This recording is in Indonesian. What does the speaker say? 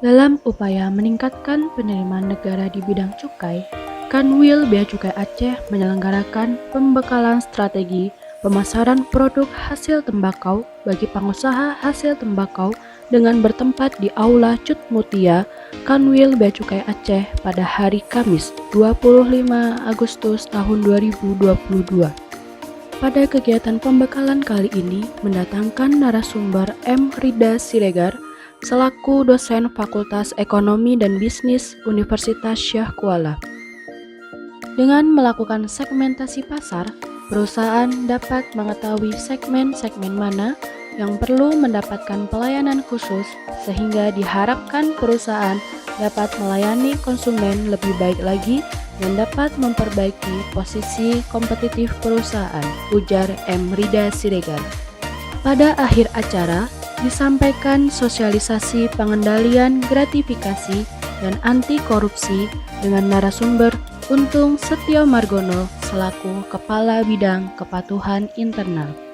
Dalam upaya meningkatkan penerimaan negara di bidang cukai, Kanwil Bea Cukai Aceh menyelenggarakan pembekalan strategi pemasaran produk hasil tembakau bagi pengusaha hasil tembakau dengan bertempat di Aula Cut Mutia, Kanwil Bea Cukai Aceh pada hari Kamis 25 Agustus tahun 2022. Pada kegiatan pembekalan kali ini mendatangkan narasumber M. Rida Siregar selaku dosen Fakultas Ekonomi dan Bisnis Universitas Syah Kuala. Dengan melakukan segmentasi pasar, perusahaan dapat mengetahui segmen-segmen mana yang perlu mendapatkan pelayanan khusus sehingga diharapkan perusahaan dapat melayani konsumen lebih baik lagi dan dapat memperbaiki posisi kompetitif perusahaan, ujar M. Rida Siregar. Pada akhir acara, disampaikan sosialisasi pengendalian gratifikasi dan anti korupsi dengan narasumber Untung Setio Margono selaku Kepala Bidang Kepatuhan Internal.